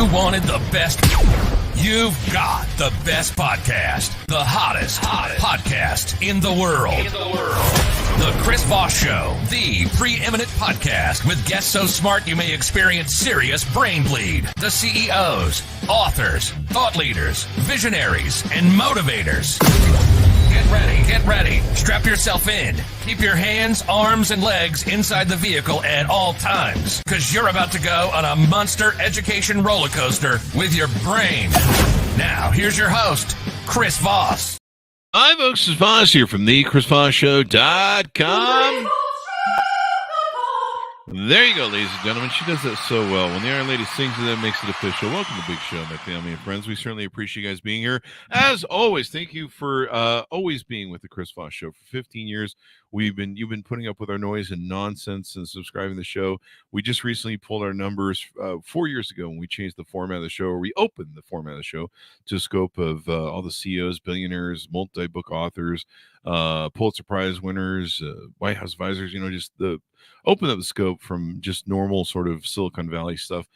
You wanted the best. You've got the best podcast, the hottest podcast in the world. The Chris Voss Show, the preeminent podcast with guests so smart you may experience serious brain bleed. The CEOs, authors, thought leaders, visionaries, and motivators. Get ready. Strap yourself in. Keep your hands, arms, and legs inside the vehicle at all times, because you're about to go on a monster education roller coaster with your brain. Now, here's your host, Chris Voss. Hi, folks. It's Voss here from the ChrisVossShow.com. There you go, ladies and gentlemen. She does that so well. When the Iron Lady sings it, that makes it official. Welcome to Big Show, my family and friends. We certainly appreciate you guys being here. As always, thank you for always being with the Chris Voss Show. For 15 years, you've been putting up with our noise and nonsense and subscribing to the show. We just recently pulled our numbers 4 years ago when we changed the format of the show, or we opened the format of the show to a scope of all the CEOs, billionaires, multi-book authors, Pulitzer Prize winners, White House advisors, just the open up the scope from just normal sort of Silicon Valley stuff.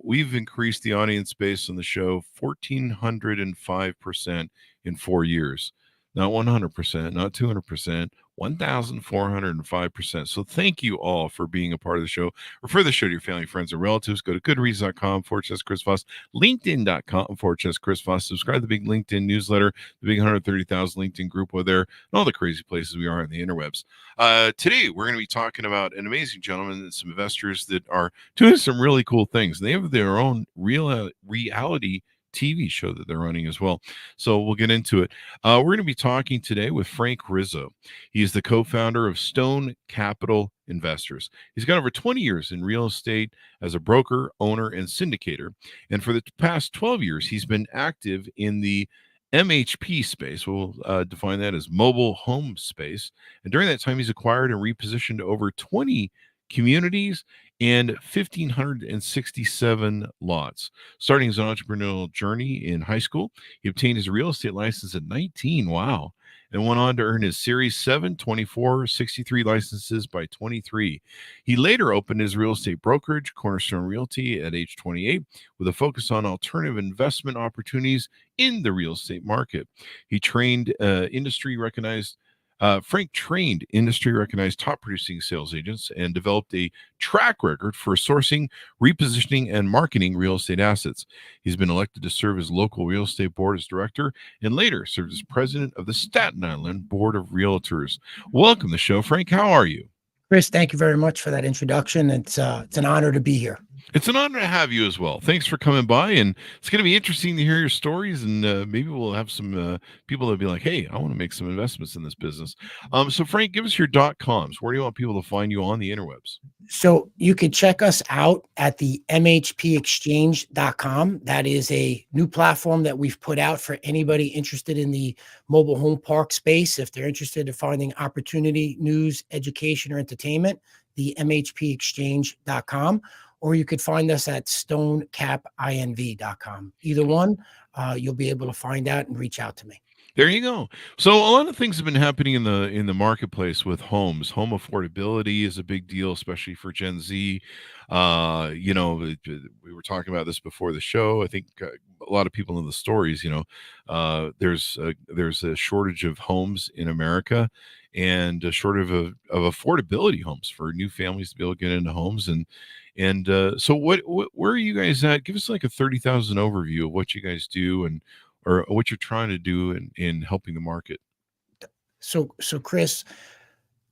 We've increased the audience base on the show 1,405% in 4 years. Not 100%, not 200%, 1,405%. So thank you all for being a part of the show. Refer the show to your family, friends, and relatives. Go to goodreads.com/Chris Voss, LinkedIn.com/Chris Voss. Subscribe to the big LinkedIn newsletter, the big 130,000 LinkedIn group over there, and all the crazy places we are on the interwebs. Today, we're going to be talking about an amazing gentleman and some investors that are doing some really cool things. They have their own reality TV show that they're running as well. So we'll get into it. We're going to be talking today with Frank Rizzo. He is the co-founder of Stone Capital Investors. He's got over 20 years in real estate as a broker, owner, and syndicator. And for the past 12 years, he's been active in the MHP space. We'll define that as mobile home space. And during that time, he's acquired and repositioned over 20 communities and 1,567 lots. Starting his entrepreneurial journey in high school, he obtained his real estate license at 19. Wow. And went on to earn his Series 7, 24, 63 licenses by 23. He later opened his real estate brokerage, Cornerstone Realty, at age 28, with a focus on alternative investment opportunities in the real estate market. He trained Frank trained industry-recognized top-producing sales agents and developed a track record for sourcing, repositioning, and marketing real estate assets. He's been elected to serve as local real estate board as director and later served as president of the Staten Island Board of Realtors. Welcome to the show, Frank. How are you? Chris, thank you very much for that introduction. It's an honor to be here. It's an honor to have you as well. Thanks for coming by, and it's going to be interesting to hear your stories, and maybe we'll have some people that'll be like, hey, I want to make some investments in this business. So Frank, give us your .coms. Where do you want people to find you on the interwebs? So you can check us out at the mhpexchange.com. That is a new platform that we've put out for anybody interested in the mobile home park space. If they're interested in finding opportunity, news, education, or entertainment, the mhpexchange.com. Or you could find us at stonecapinv.com. Either one, you'll be able to find out and reach out to me. There you go. So a lot of things have been happening in the marketplace with homes. Home affordability is a big deal, especially for Gen Z. We were talking about this before the show. I think a lot of people know the stories. There's a shortage of homes in America, and a shortage of affordability homes for new families to be able to get into homes. So where are you guys at? Give us like a 30,000 overview of what you guys do or what you're trying to do in helping the market. So Chris,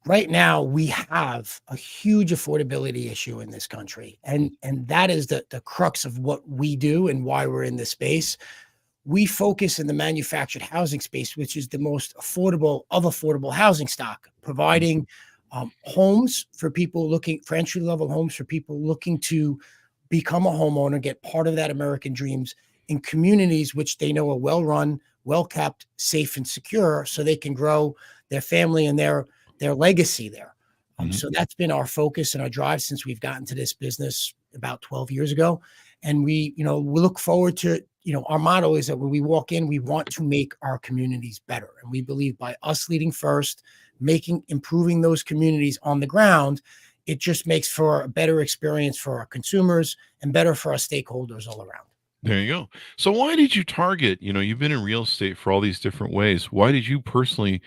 right now we have a huge affordability issue in this country. And that is the crux of what we do and why we're in this space. We focus in the manufactured housing space, which is the most affordable housing stock, providing homes for people looking for entry-level homes for people looking to become a homeowner, get part of that American dreams in communities which they know are well-run, well-kept, safe, and secure, so they can grow their family and their legacy there. So that's been our focus and our drive since we've gotten to this business about 12 years ago. And we look forward to, our motto is that when we walk in, we want to make our communities better. And we believe by us leading first, improving those communities on the ground, it just makes for a better experience for our consumers and better for our stakeholders all around. There you go. So why did you target, you've been in real estate for all these different ways. Why did you personally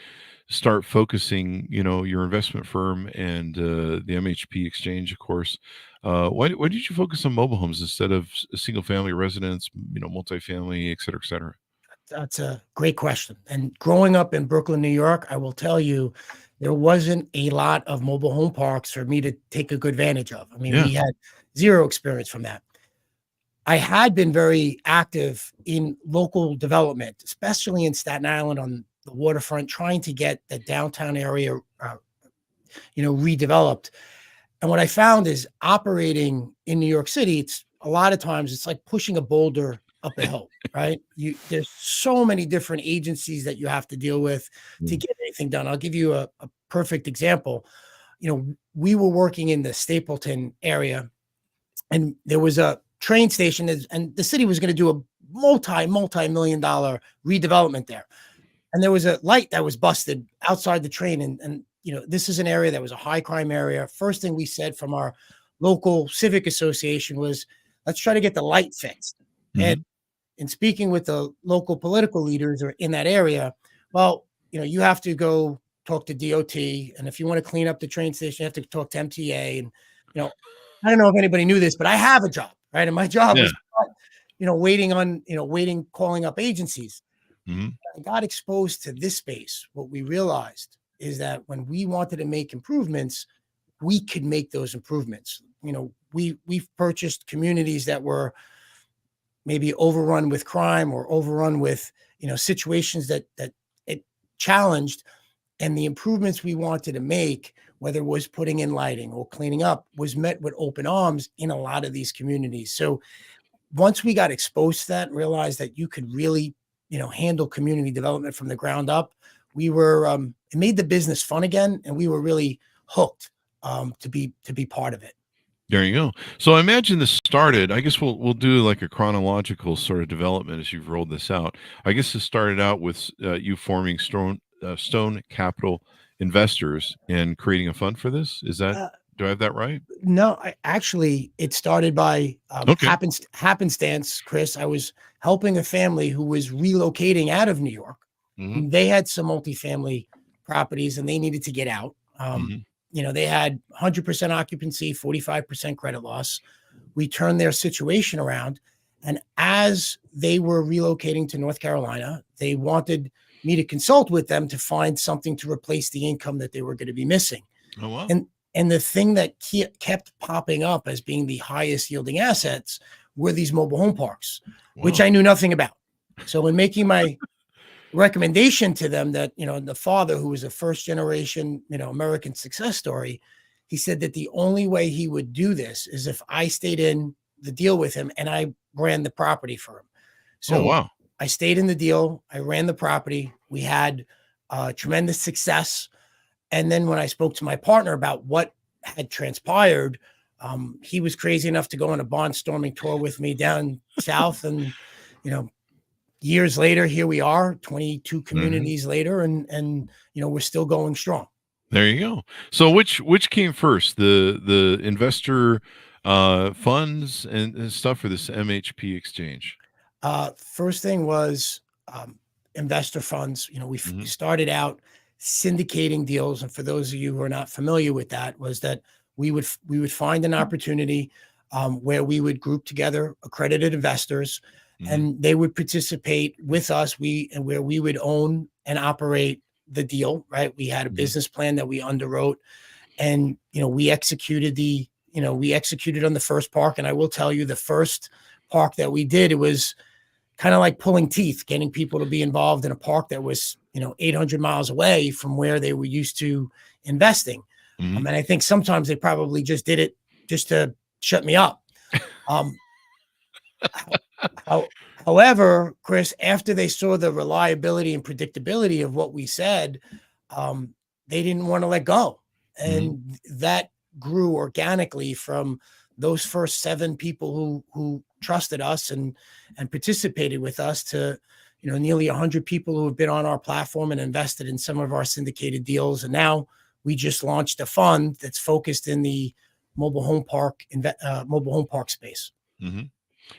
start focusing, your investment firm and the MHP exchange, of course? Why did you focus on mobile homes instead of single family residence, multifamily, et cetera, et cetera? That's a great question. And growing up in Brooklyn, New York, I will tell you, there wasn't a lot of mobile home parks for me to take a good advantage of. I mean, Yeah. we had zero experience from that. I had been very active in local development, especially in Staten Island on the waterfront, trying to get the downtown area, redeveloped. And what I found is operating in New York City, it's a lot of times it's like pushing a boulder up a hill, right? There's so many different agencies that you have to deal with to get anything done. I'll give you a perfect example. We were working in the Stapleton area, and there was a train station, and the city was going to do a multi-million dollar redevelopment there. And there was a light that was busted outside the train. And this is an area that was a high crime area. First thing we said from our local civic association was, let's try to get the light fixed. Mhm. And in speaking with the local political leaders in that area, well, you have to go talk to DOT. And if you want to clean up the train station, you have to talk to MTA. And, I don't know if anybody knew this, but I have a job, right? And my job Yeah. was, calling up agencies. Mhm. I got exposed to this space. What we realized is that when we wanted to make improvements, we could make those improvements. We've purchased communities that were maybe overrun with crime or overrun with, situations that it challenged. And the improvements we wanted to make, whether it was putting in lighting or cleaning up, was met with open arms in a lot of these communities. So once we got exposed to that and realized that you could really, handle community development from the ground up, we were, it made the business fun again. And we were really hooked to be part of it. There you go. So I imagine this started. I guess we'll do like a chronological sort of development as you've rolled this out. I guess it started out with you forming Stone Capital Investors and creating a fund for this. Do I have that right? No, it started by Okay. happenstance, Chris. I was helping a family who was relocating out of New York. Mhm. They had some multifamily properties and they needed to get out. Mhm. They had 100% occupancy, 45% credit loss. We turned their situation around. And as they were relocating to North Carolina, they wanted me to consult with them to find something to replace the income that they were going to be missing. Oh wow. And the thing that kept popping up as being the highest yielding assets were these mobile home parks, which Wow. I knew nothing about. So in making my recommendation to them that, the father, who was a first generation, American success story, he said that the only way he would do this is if I stayed in the deal with him and I ran the property for him. Oh So wow. I stayed in the deal. I ran the property. We had tremendous success. And then when I spoke to my partner about what had transpired, he was crazy enough to go on a barnstorming tour with me down south. And, years later, here we are, 22 communities later, and we're still going strong. There you go. So which came first, the investor funds and stuff for this MHP exchange? First thing was investor funds. We Mhm. started out syndicating deals, and for those of you who are not familiar with that, was that we would find an opportunity where we would group together accredited investors, Mhm. and they would participate with us. Where we would own and operate the deal. Right, we had a Mhm. business plan that we underwrote, and we executed on the first park. And I will tell you, the first park that we did, it was kind of like pulling teeth, getting people to be involved in a park that was, 800 miles away from where they were used to investing. Mhm. And I think sometimes they probably just did it just to shut me up. Um, how, However, Chris, after they saw the reliability and predictability of what we said, they didn't want to let go. Mhm. And that grew organically from those first 7 people who trusted us and participated with us to, nearly 100 people who have been on our platform and invested in some of our syndicated deals. And now we just launched a fund that's focused in the mobile home park space. Hmm.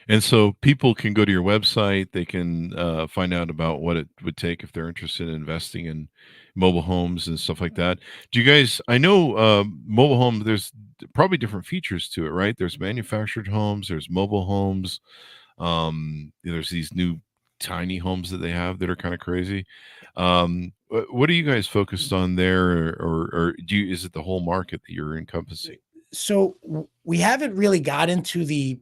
And so people can go to your website. They can find out about what it would take if they're interested in investing in mobile homes and stuff like that. Do you guys? I know mobile home. There's probably different features to it, right? There's manufactured homes. There's mobile homes. There's these new tiny homes that they have that are kind of crazy. What are you guys focused on there, or do you? Is it the whole market that you're encompassing? So we haven't really got into the,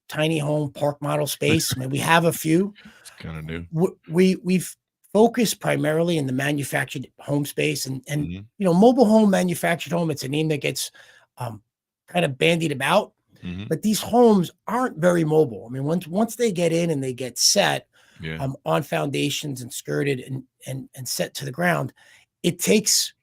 tiny home park model space. I mean, we have a few. It's kind of new. We've focused primarily in the manufactured home space, and Hmm. mobile home, manufactured home. It's a name that gets um, kind of bandied about, Hmm. but these homes aren't very mobile. I mean, once they get in and they get set Yeah. on foundations and skirted and set to the ground, it takes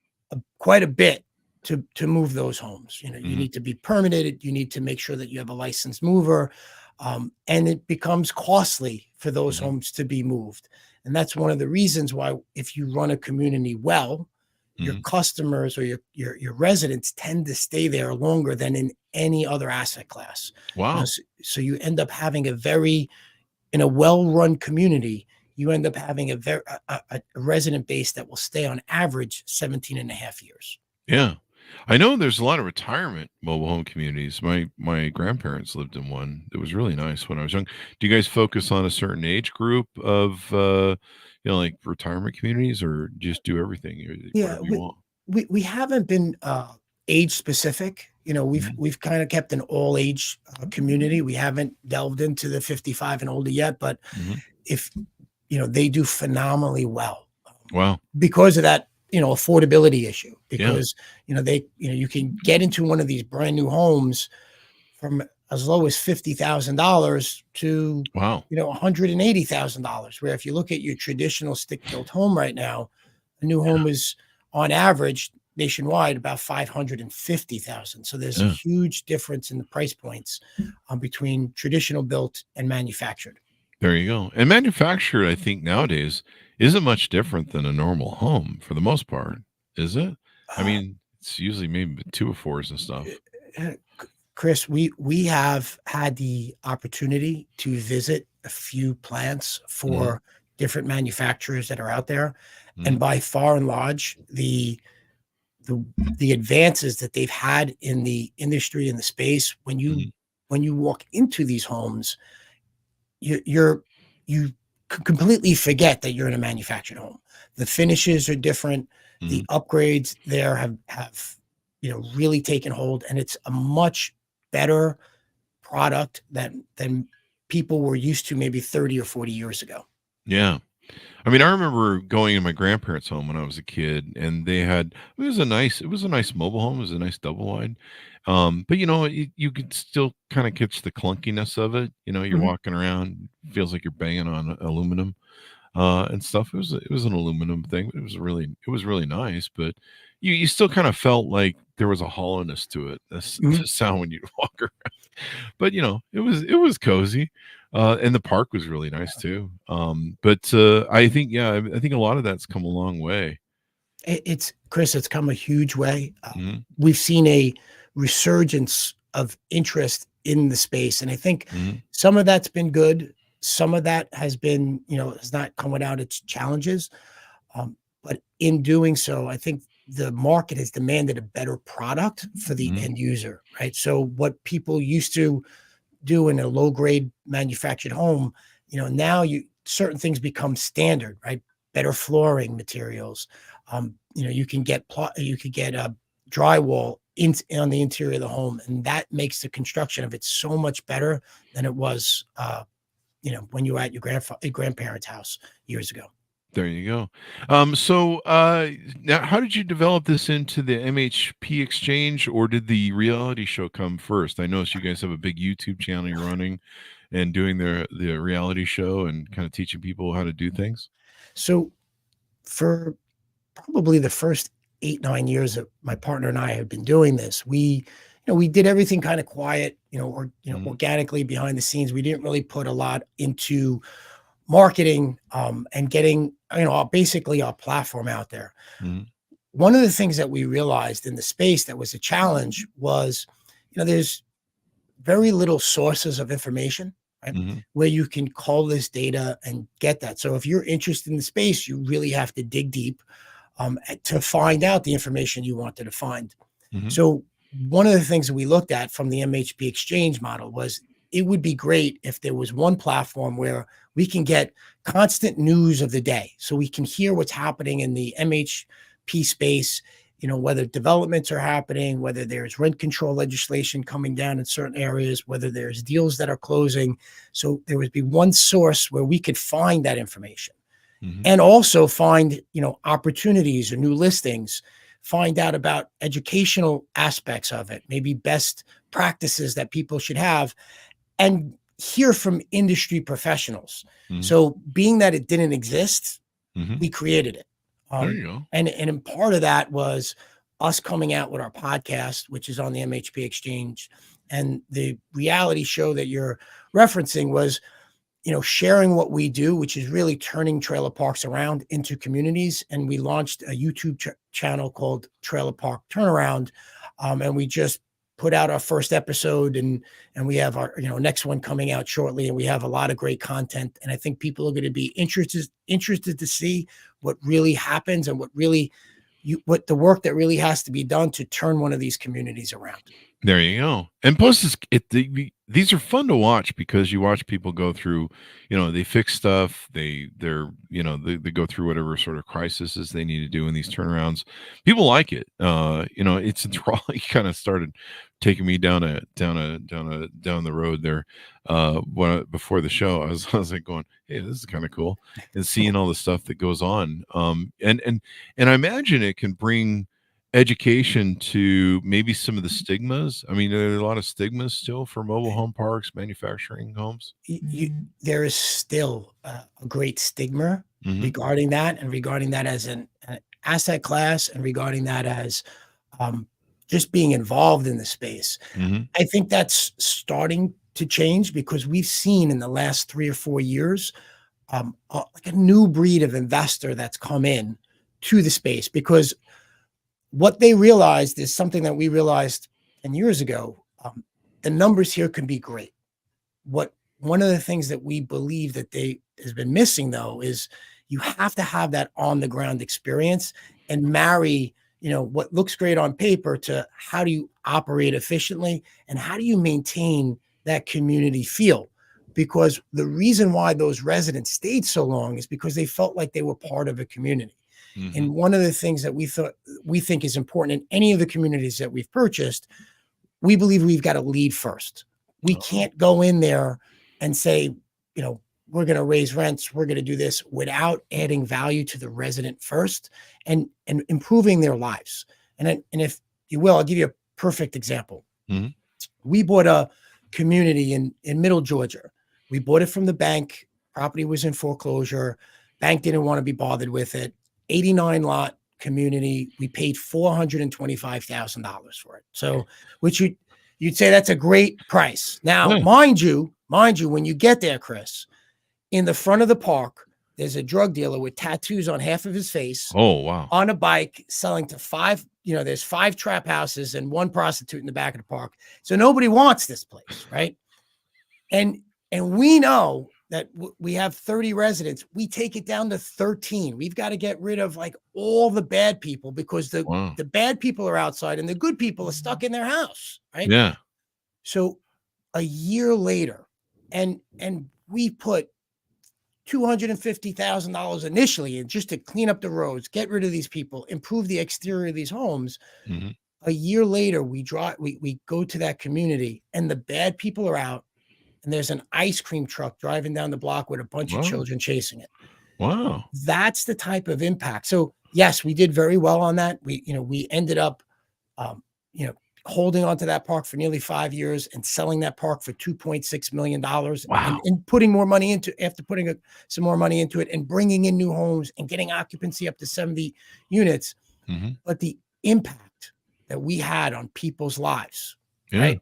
quite a bit to move those homes. You Hmm. need to be permitted. You need to make sure that you have a licensed mover, and it becomes costly for those Hmm. homes to be moved. And that's one of the reasons why, if you run a community well, your Hmm. customers or your residents tend to stay there longer than in any other asset class. Wow. So you end up having in a well-run community, you end up having a resident base that will stay on average 17 and a half years. Yeah. I know there's a lot of retirement mobile home communities. My grandparents lived in one. It was really nice when I was young. Do you guys focus on a certain age group of like retirement communities, or just do everything, Yeah, whatever you want? we haven't been age specific. We've Mhm. we've kind of kept an all age community. We haven't delved into the 55 and older yet, but Mhm. if they do phenomenally well Wow. because of that affordability issue. Yeah. Because you can get into one of these brand new homes from as low as $50,000 to Wow. $180,000. Where if you look at your traditional stick built home right now, a new home is on average nationwide about 550,000. So there's a Yeah. huge difference in the price points between traditional built and manufactured. There you go. And manufactured, I think nowadays isn't much different than a normal home for the most part, is it? I Uh, mean, it's usually maybe two of fours and stuff. uh, Chris, we have had the opportunity to visit a few plants Mhm. for different manufacturers that are out there, and Mhm. by far and large, the the advances that they've had in the industry and the space, Mhm. when you walk into these homes, you're you completely forget that you're in a manufactured home. The finishes are different. The Mhm. upgrades there have really taken hold, and it's a much better product than people were used to maybe 30 or 40 years ago. Yeah. I mean, I remember going to my grandparents' home when I was a kid, and they had it was a nice mobile home, it was a nice double wide. But you could still kind of catch the clunkiness of it. You're Mhm. walking around, feels like you're banging on aluminum and stuff. It was an aluminum thing, but it was really nice. But you still kind of felt like there was a hollowness to it. Mhm. The sound when you walk around. But it was cozy. And the park was really nice too. But I think, yeah, I think a lot of that's come a long way. It's Chris, it's come a huge way. Hmm. We've seen a resurgence of interest in the space, and I think Hmm. some of that's been good. Some of that has been, has not come without its challenges. But in doing so, I think the market has demanded a better product for the Hmm. end user, right? So what people used to do in a low grade manufactured home, now you certain things become standard, right? Better flooring materials. You could get a drywall on the interior of the home, and that makes the construction of it so much better than it was, when you were at your grandparents' house years ago. There you go. So now, how did you develop this into the MHP exchange, or did the reality show come first? I noticed you guys have a big YouTube channel you're running and doing the reality show and kind of teaching people how to do things. So for probably the first 8, 9 years that my partner and I have been doing this, we did everything kind of quiet, Hmm. organically behind the scenes. We didn't really put a lot into marketing, and getting, basically our platform out there. Hmm. one of the things that we realized in the space that was a challenge was, there's very little sources of information, right? Mhm. Where you can call this data and get that. So if you're interested in the space, you really have to dig deep to find out the information you wanted to find. Mhm. So one of the things that we looked at from the MHP exchange model was it would be great if there was one platform where we can get constant news of the day. So we can hear what's happening in the MHP space, whether developments are happening, whether there's rent control legislation coming down in certain areas, whether there's deals that are closing. So there would be one source where we could find that information Mhm. and also find, opportunities or new listings, find out about educational aspects of it, maybe best practices that people should have, and hear from industry professionals. Mhm. So being that it didn't exist, Mhm. we created it. There you go. And part of that was us coming out with our podcast, which is on the MHP Exchange. And the reality show that you're referencing was, sharing what we do, which is really turning trailer parks around into communities. And we launched a YouTube channel called Trailer Park Turnaround. And we just put out our first episode, and we have our next one coming out shortly, and we have a lot of great content. And I think people are going to be interested to see what really happens and what the work that really has to be done to turn one of these communities around. There you go. And plus, these are fun to watch because you watch people go through, they fix stuff. They go through whatever sort of crises they need to do in these turnarounds. People like it. It's enthralling. Kind of started taking me down the road there. Before the show, I was like going, "Hey, this is kind of cool," and seeing all the stuff that goes on. And I imagine it can bring education to maybe some of the stigmas. I mean, there are a lot of stigmas still for mobile home parks, manufacturing homes. There is still a great stigma Mhm. regarding that, and regarding that as an asset class, and regarding that as um, just being involved in the space. Mhm. I think that's starting to change because we've seen in the last 3 or 4 years like a new breed of investor that's come in to the space, because what they realized is something that we realized 10 years ago. The numbers here can be great. What One of the things that we believe that they has been missing, though, is you have to have that on the ground experience and marry, what looks great on paper to how do you operate efficiently and how do you maintain that community feel? Because the reason why those residents stayed so long is because they felt like they were part of a community. Mhm. And one of the things that we think is important in any of the communities that we've purchased, we believe we've got to lead first. We Oh, can't go in there and say, we're going to raise rents, we're going to do this without adding value to the resident first and improving their lives. And if you will, I'll give you a perfect example. mhm. We bought a community in Middle Georgia. We bought it from the bank. Property was in foreclosure. Bank didn't want to be bothered with it. 89 lot community. We paid $425,000 for it. So, which you'd say that's a great price. Now, Yeah. mind you, when you get there, Chris, in the front of the park, there's a drug dealer with tattoos on half of his face Oh, wow. on a bike selling to five. There's 5 trap houses and 1 prostitute in the back of the park. So nobody wants this place, right? And we know that we have 30 residents. We take it down to 13. We've got to get rid of like all the bad people because Wow. the bad people are outside and the good people are stuck in their house, right? Yeah. So a year later, and we put $250,000 initially in just to clean up the roads, get rid of these people, improve the exterior of these homes. Mhm. A year later, we go to that community and the bad people are out, and there's an ice cream truck driving down the block with a bunch of Wow. children chasing it. Wow. That's the type of impact. So yes, we did very well on that. We ended up, um, you know, holding on to that park for nearly 5 years and selling that park for $2.6 million, Wow. and putting more money into after putting some more money into it and bringing in new homes and getting occupancy up to 70 units. Mhm. But the impact that we had on people's lives, Yeah. right?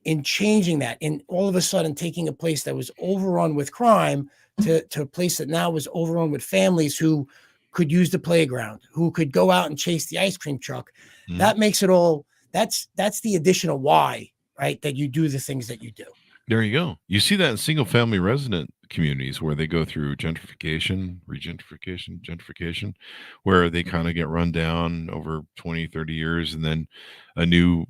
In changing that, in all of a sudden taking a place that was overrun with crime to a place that now was overrun with families who could use the playground, who could go out and chase the ice cream truck. Mhm. That makes it all, that's the additional why, right? That you do the things that you do. There you go. You see that in single family resident communities where they go through gentrification, gentrification, where they kind of get run down over 20, 30 years, and then new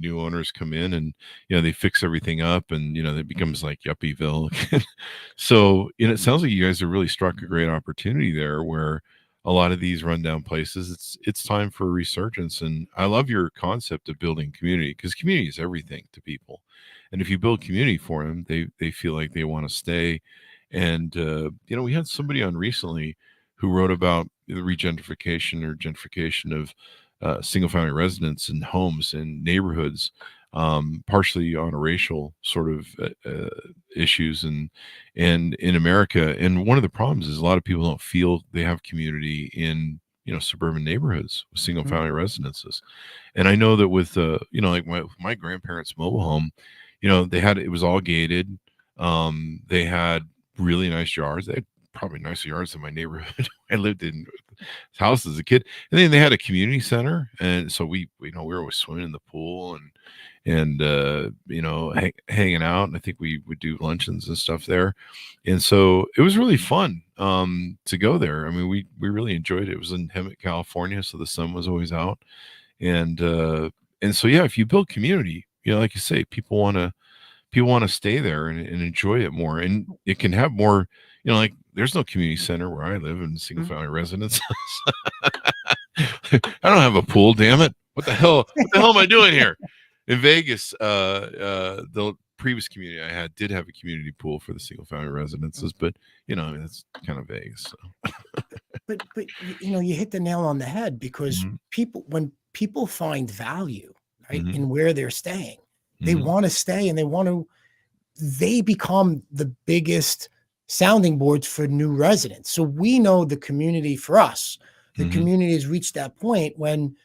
owners come in, and they fix everything up, and it becomes like Yuppieville. So it sounds like you guys have really struck a great opportunity there where a lot of these rundown places, it's time for a resurgence. And I love your concept of building community, because community is everything to people. And if you build community for them, they feel like they want to stay. And we had somebody on recently who wrote about the regentrification or gentrification of single family residents and homes and neighborhoods, partially on a racial sort of issues and in America. And one of the problems is a lot of people don't feel they have community in suburban neighborhoods with single family residences. And I know that with like my grandparents' mobile home, it was all gated. They had really nice yards. They had probably nicer yards than my neighborhood I lived in house as a kid. And then they had a community center, and so we were always swimming in the pool and hanging out. And I think we would do luncheons and stuff there. And so it was really fun to go there. I mean, we really enjoyed it. It was in Hemet, California, so the sun was always out. And so if you build community, like you say, people want to stay there and enjoy it more. And it can have more, like there's no community center where I live in single family residence. I don't have a pool, damn it. What the hell am I doing here? In Vegas, the previous community I had did have a community pool for the single family residences, but it's kind of Vegas. So. but you hit the nail on the head, because Mm-hmm. when people find value, right, Mm-hmm. in where they're staying, they Mm-hmm. want to stay, and they become the biggest sounding boards for new residents. So we know the community for us, the Mm-hmm. community has reached that point when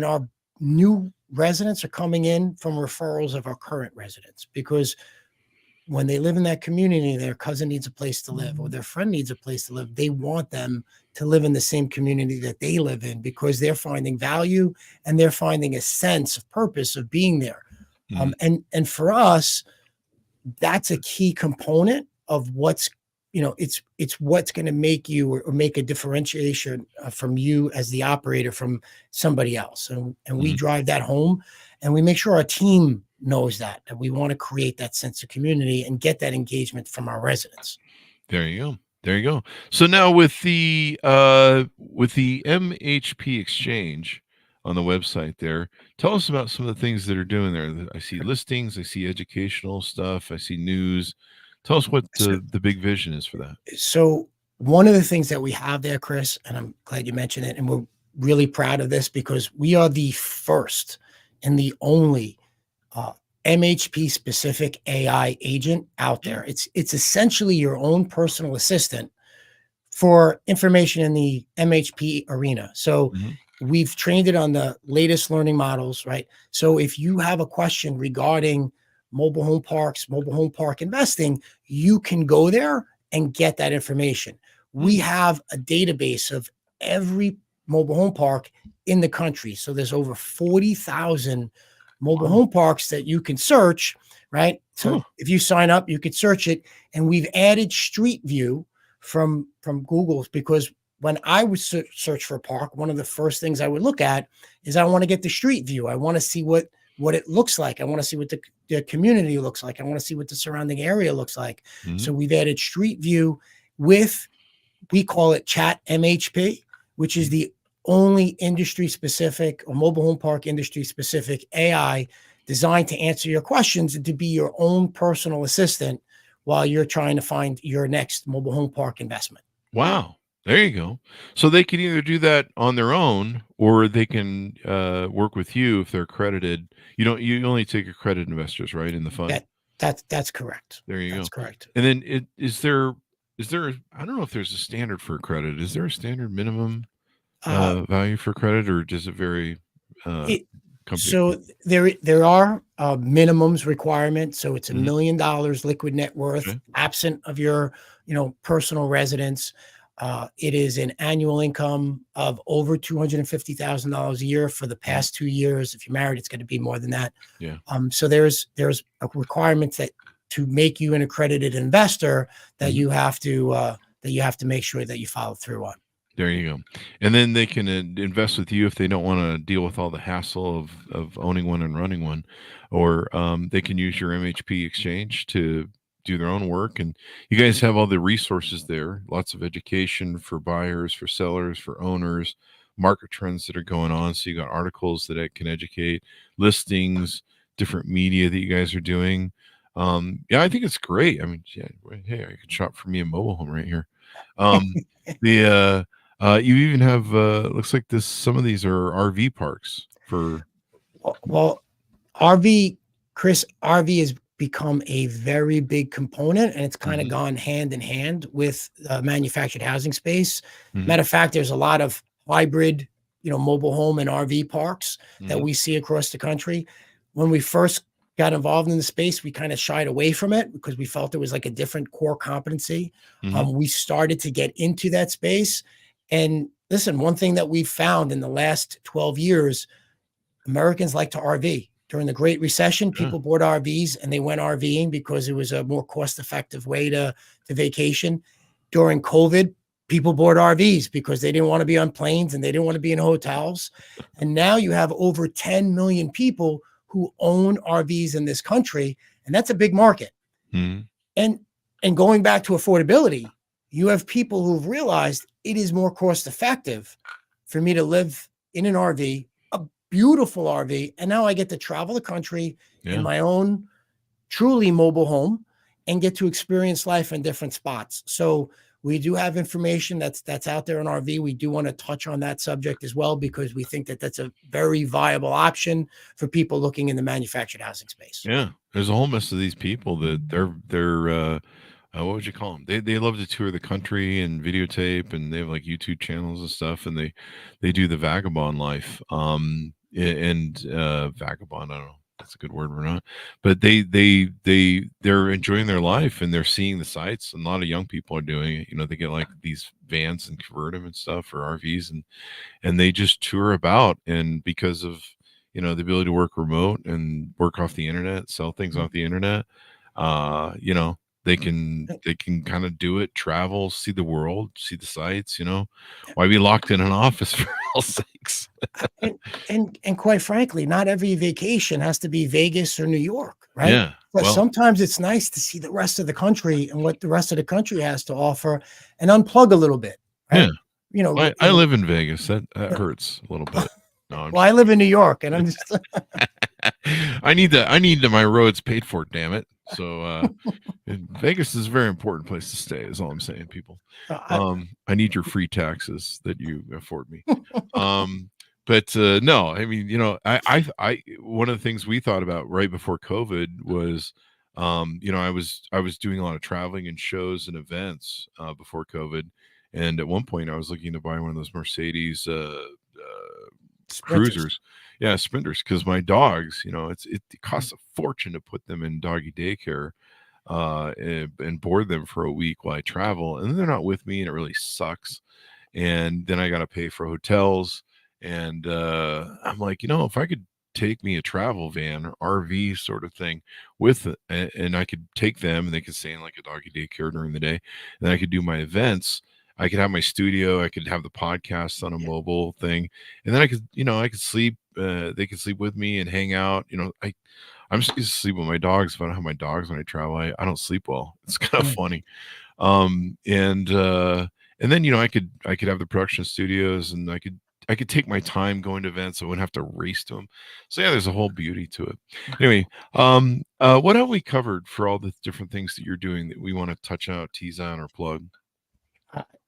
our new residents are coming in from referrals of our current residents, because when they live in that community, their cousin needs a place to live or their friend needs a place to live. They want them to live in the same community that they live in, because they're finding value and they're finding a sense of purpose of being there. Mm-hmm. And for us, that's a key component of what's, it's what's going to make you or make a differentiation from you as the operator from somebody else. And we drive that home, and we make sure our team knows that we want to create that sense of community and get that engagement from our residents. There you go. So now with the MHP exchange on the website there, tell us about some of the things that are doing there. I see listings, I see educational stuff, I see news. Tell us what the big vision is for that. So one of the things that we have there, Chris, and I'm glad you mentioned it, and we're really proud of this, because we are the first and the only MHP specific AI agent out there. It's essentially your own personal assistant for information in the MHP arena. So we've trained it on the latest learning models, right? So if you have a question regarding mobile home parks, mobile home park investing, you can go there and get that information. We have a database of every mobile home park in the country. So there's over 40,000 mobile home parks that you can search, right? So if you sign up, you could search it. And we've added Street View from Google's, because when I would search for a park, one of the first things I would look at is I want to get the street view. I want to see what it looks like. I want to see what the community looks like. I want to see what the surrounding area looks like. So we've added Street View with, we call it Chat MHP, which is the only industry specific or mobile home park industry specific AI designed to answer your questions and to be your own personal assistant while you're trying to find your next mobile home park investment. Wow. There you go. So they can either do that on their own, or they can work with you if they're accredited. You only take accredited investors, right, in the fund? That's correct. There you go. That's correct. And then is there I don't know if there's a standard for credit. Is there a standard minimum value for credit, or does it vary? So there are minimums requirements. So it's $1 million liquid net worth, absent of your personal residence. It is an annual income of over $250,000 a year for the past 2 years. If you're married, it's going to be more than that. Yeah. So there's a requirement that to make you an accredited investor that you have to make sure that you follow through on. There you go. And then they can invest with you if they don't want to deal with all the hassle of owning one and running one, or they can use your MHP exchange to do their own work. And you guys have all the resources there, lots of education for buyers, for sellers, for owners, market trends that are going on. So you got articles that can educate, listings, different media that you guys are doing. Yeah, I think it's great. I mean, yeah, hey, I could shop for me a mobile home right here. The you even have looks like some of these are RV parks for Well, Chris, RV has become a very big component, and it's kind of gone hand in hand with manufactured housing space. Matter of fact, there's a lot of hybrid, mobile home and RV parks that we see across the country. When we first got involved in the space, we kind of shied away from it because we felt it was like a different core competency. We started to get into that space. And listen, one thing that we've found in the last 12 years, Americans like to RV. During the Great Recession, people bought RVs and they went RVing because it was a more cost-effective way to vacation. During COVID, people bought RVs because they didn't want to be on planes and they didn't want to be in hotels. And now you have over 10 million people who own RVs in this country, and that's a big market. And going back to affordability, you have people who've realized it is more cost effective for me to live in an RV, a beautiful RV, and now I get to travel the country in my own truly mobile home and get to experience life in different spots. So we do have information that's out there in RV. We do want to touch on that subject as well, because we think that that's a very viable option for people looking in the manufactured housing space. Yeah, there's a whole mess of these people that they're what would you call them? They love to tour the country and videotape, and they have like YouTube channels and stuff, and they do the vagabond life. And vagabond, I don't know. That's a good word or not, but they're enjoying their life and they're seeing the sights, and a lot of young people are doing it. They get like these vans and convert them and stuff, or RVs, and they just tour about. And because of the ability to work remote and work off the internet, sell things off the internet, they can kind of do it, travel, see the world, see the sights. Why be locked in an office, for all sakes? and quite frankly, not every vacation has to be Vegas or New York, right? Yeah. But sometimes it's nice to see the rest of the country and what the rest of the country has to offer and unplug a little bit, right? Yeah. I live in Vegas. That hurts a little bit. No, I live in New York, and I'm just I need my roads paid for, damn it. So Vegas is a very important place to stay, is all I'm saying, people. I need your free taxes that you afford me. But no, I mean, I one of the things we thought about right before COVID was, I was doing a lot of traveling and shows and events before COVID, and at one point I was looking to buy one of those Mercedes cruisers, Sprinters, because my dogs, it costs a fortune to put them in doggy daycare and board them for a week while I travel, and then they're not with me, and it really sucks. And then I got to pay for hotels. And I'm like, if I could take me a travel van or RV sort of thing with it, and I could take them and they could stay in like a doggy daycare during the day, and then I could do my events. I could have my studio. I could have the podcast on a mobile thing, and then I could sleep. They could sleep with me and hang out. I'm just used to sleep with my dogs. If I don't have my dogs when I travel, I don't sleep well. It's kind of funny. And then I could have the production studios, and I could take my time going to events. I wouldn't have to race to them. So yeah, there's a whole beauty to it. Anyway, what have we covered for all the different things that you're doing that we want to touch out, tease on, or plug?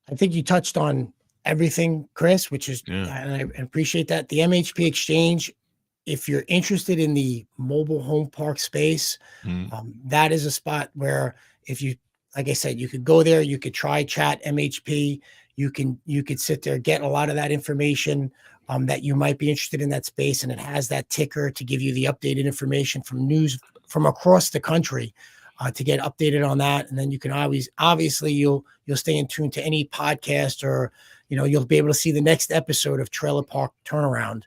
I think you touched on everything, Chris, which is, and I appreciate that. The MHP Exchange, if you're interested in the mobile home park space, that is a spot where like I said, you could go there, you could try chat MHP. You could sit there, get a lot of that information that you might be interested in that space. And it has that ticker to give you the updated information from news from across the country. to get updated on that. And then you can obviously you'll stay in tune to any podcast, or you'll be able to see the next episode of Trailer Park Turnaround,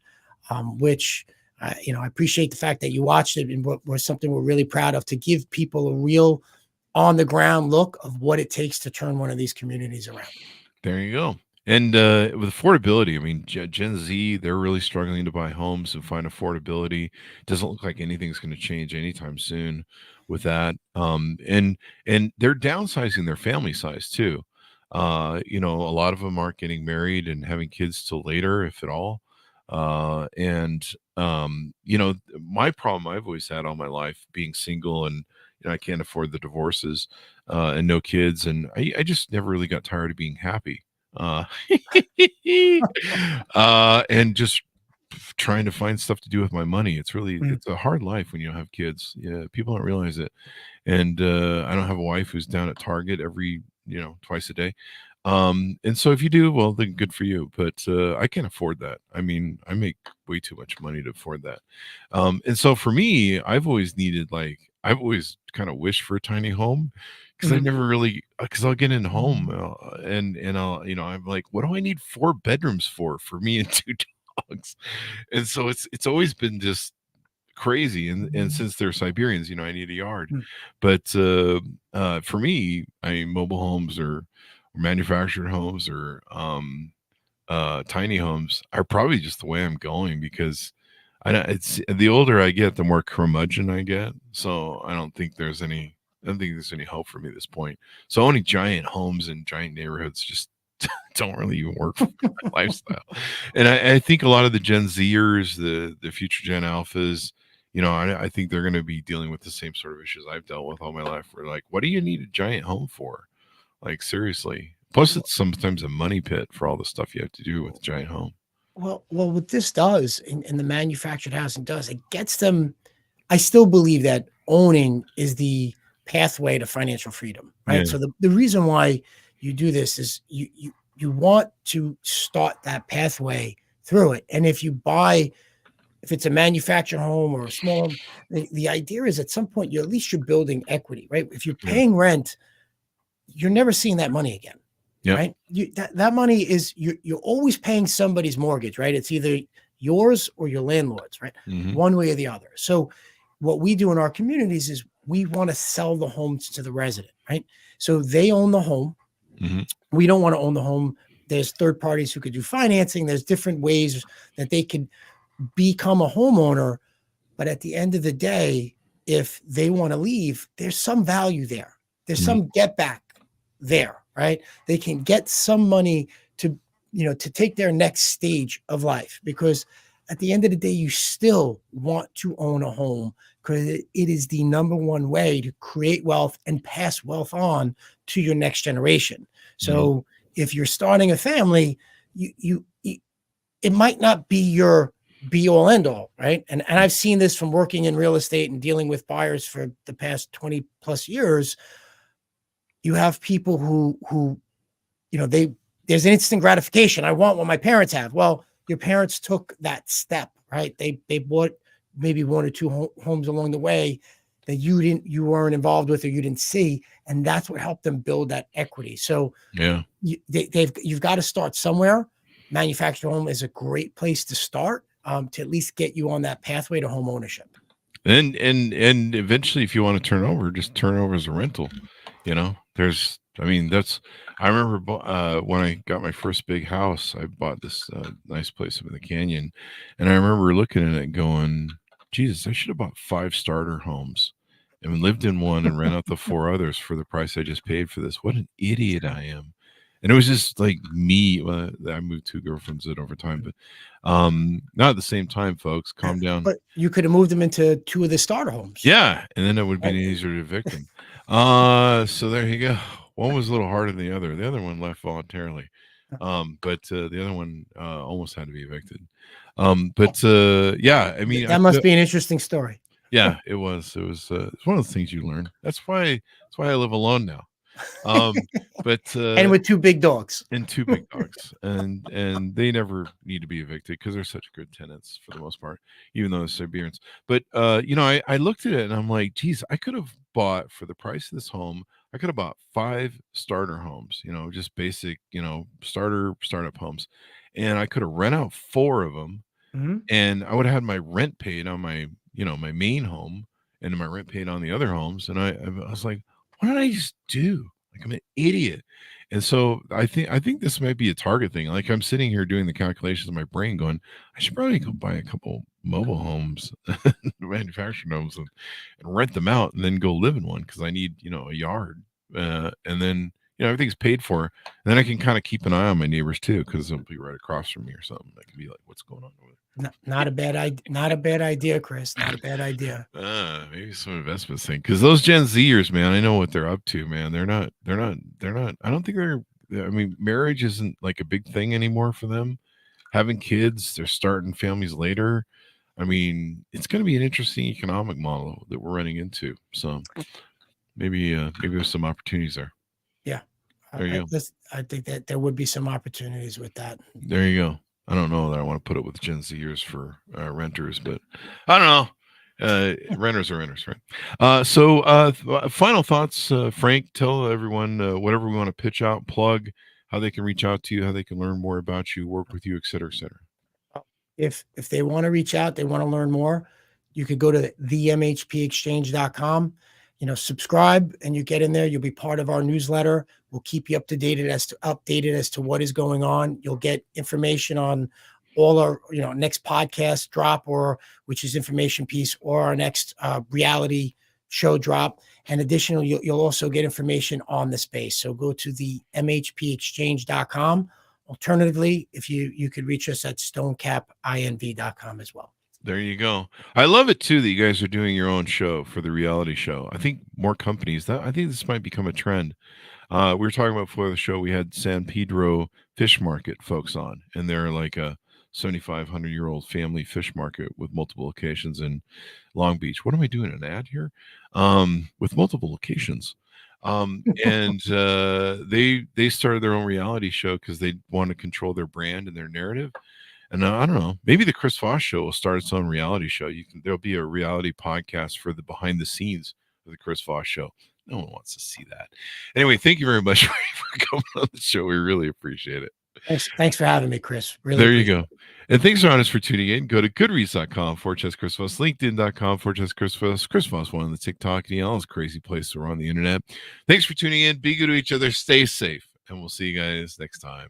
which I appreciate the fact that you watched it, and was something we're really proud of, to give people a real on the ground look of what it takes to turn one of these communities around. There you go. And with affordability, I mean, Gen Z, they're really struggling to buy homes and find affordability. Doesn't look like anything's going to change anytime soon with that. And they're downsizing their family size too. A lot of them aren't getting married and having kids till later, if at all. My problem I've always had all my life, being single, and I can't afford the divorces, and no kids, and I just never really got tired of being happy, uh, and just trying to find stuff to do with my money. It's a hard life when you don't have kids. Yeah, people don't realize it. And I don't have a wife who's down at Target every twice a day. And so if you do, well, then good for you. But I can't afford that. I mean, I make way too much money to afford that. And so for me, I've always kind of wished for a tiny home, because I never really, because I'll get in home, and I'll, I'm like, what do I need 4 bedrooms for me and 2 dogs? And so it's always been just crazy. And since they're Siberians, I need a yard. But for me, mobile homes, or manufactured homes, or tiny homes, are probably just the way I'm going, because it's the older I get, the more curmudgeon I get. So I don't think there's any hope for me at this point. So owning giant homes in giant neighborhoods just don't really even work for my lifestyle. And I think a lot of the Gen Zers, the future Gen Alphas, I think they're going to be dealing with the same sort of issues I've dealt with all my life. Where, like, what do you need a giant home for? Like, seriously. Plus, it's sometimes a money pit for all the stuff you have to do with a giant home. Well, what this does, and the manufactured housing does, it gets them. I still believe that owning is the pathway to financial freedom, right? Yeah. So the reason why you do this is you want to start that pathway through it. And if it's a manufactured home or a small home, the idea is at some point you're building equity, right? If you're paying rent, you're never seeing that money again. Yep. Right. That money is, you're always paying somebody's mortgage, right? It's either yours or your landlord's, right? One way or the other. So what we do in our communities is we want to sell the homes to the resident, right? So they own the home. We don't want to own the home. There's third parties who could do financing. There's different ways that they could become a homeowner. But at the end of the day, if they want to leave, there's some value there. There's some get back there, right? They can get some money to take their next stage of life, because at the end of the day, you still want to own a home, because it is the number one way to create wealth and pass wealth on to your next generation. So if you're starting a family, it might not be your be all end all, right? And I've seen this from working in real estate and dealing with buyers for the past 20 plus years. You have people who there's an instant gratification. I want what my parents have. Well, your parents took that step, right? They bought maybe 1 or 2 homes along the way that you weren't involved with, or you didn't see, and that's what helped them build that equity. So you've got to start somewhere. Manufactured home is a great place to start, to at least get you on that pathway to home ownership. And eventually, if you want to turn over, just turn over as a rental. I remember when I got my first big house, I bought this nice place up in the canyon, and I remember looking at it going, Jesus, I should have bought 5 starter homes and lived in one and rent out the 4 others for the price I just paid for this. What an idiot I am. And it was just like me. Well, I moved 2 girlfriends in over time, but not at the same time, folks. Calm down. But you could have moved them into 2 of the starter homes. Yeah, and then it would be easier to evict them. So there you go. One was a little harder than the other. The other one left voluntarily, but the other one almost had to be evicted. Yeah, I mean, that must be an interesting story. Yeah, it was. It's one of the things you learn. That's why I live alone now. But And with 2 big dogs. and 2 big dogs, and they never need to be evicted because they're such good tenants for the most part, even though they're Siberians. But I looked at it and I'm like, geez, I could have bought for the price of this home. I could have bought 5 starter homes, just basic, startup homes, and I could have rent out 4 of them, Mhm. and I would have had my rent paid on my main home, and my rent paid on the other homes. And I was like, what did I just do? Like, I'm an idiot. And so I think this might be a Target thing. Like, I'm sitting here doing the calculations in my brain, going, I should probably go buy a couple mobile homes, manufactured homes, and rent them out, and then go live in one because I need a yard. And then everything's paid for. And then I can kind of keep an eye on my neighbors too, because they'll be right across from me or something. I can be like, what's going on over there? Not a bad idea. Not a bad idea, Chris. Not a bad idea. Maybe some investments thing, because those Gen Zers, man, I know what they're up to, man. They're not. I don't think they're. I mean, marriage isn't like a big thing anymore for them. Having kids, they're starting families later. I mean, it's going to be an interesting economic model that we're running into. So maybe there's some opportunities there. Yeah. There you go. I think that there would be some opportunities with that. There you go. I don't know that I want to put it with Gen Zers for renters, but I don't know. Renters are renters, right? So final thoughts, Frank. Tell everyone whatever we want to pitch out, plug, how they can reach out to you, how they can learn more about you, work with you, et cetera, et cetera. If they want to reach out, they want to learn more, you could go to themhpexchange.com. Subscribe, and you get in there. You'll be part of our newsletter. We'll keep you updated as to what is going on. You'll get information on all our next podcast drop, or which is information piece, or our next reality show drop. And additionally, you'll also get information on the space. So go to the mhpexchange.com. Alternatively, if you could reach us at stonecapinv.com as well. There you go. I love it too that you guys are doing your own show for the reality show. I think more companies I think this might become a trend. We were talking about before the show, we had San Pedro Fish Market folks on, and they're like a 7,500-year-old family fish market with multiple locations in Long Beach. What am I doing, an ad here? With multiple locations. And they started their own reality show because they want to control their brand and their narrative. And I don't know, maybe the Chris Voss show will start its own reality show. There'll be a reality podcast for the behind the scenes of the Chris Voss show. No one wants to see that. Anyway, thank you very much for coming on the show. We really appreciate it. Thanks for having me, Chris. Really. There you go. And thanks for us for tuning in. Go to goodreads.com/Chris Voss, LinkedIn.com/Chris Voss, Chris Voss one on the TikTok, and all those crazy places we're on the internet. Thanks for tuning in. Be good to each other. Stay safe. And we'll see you guys next time.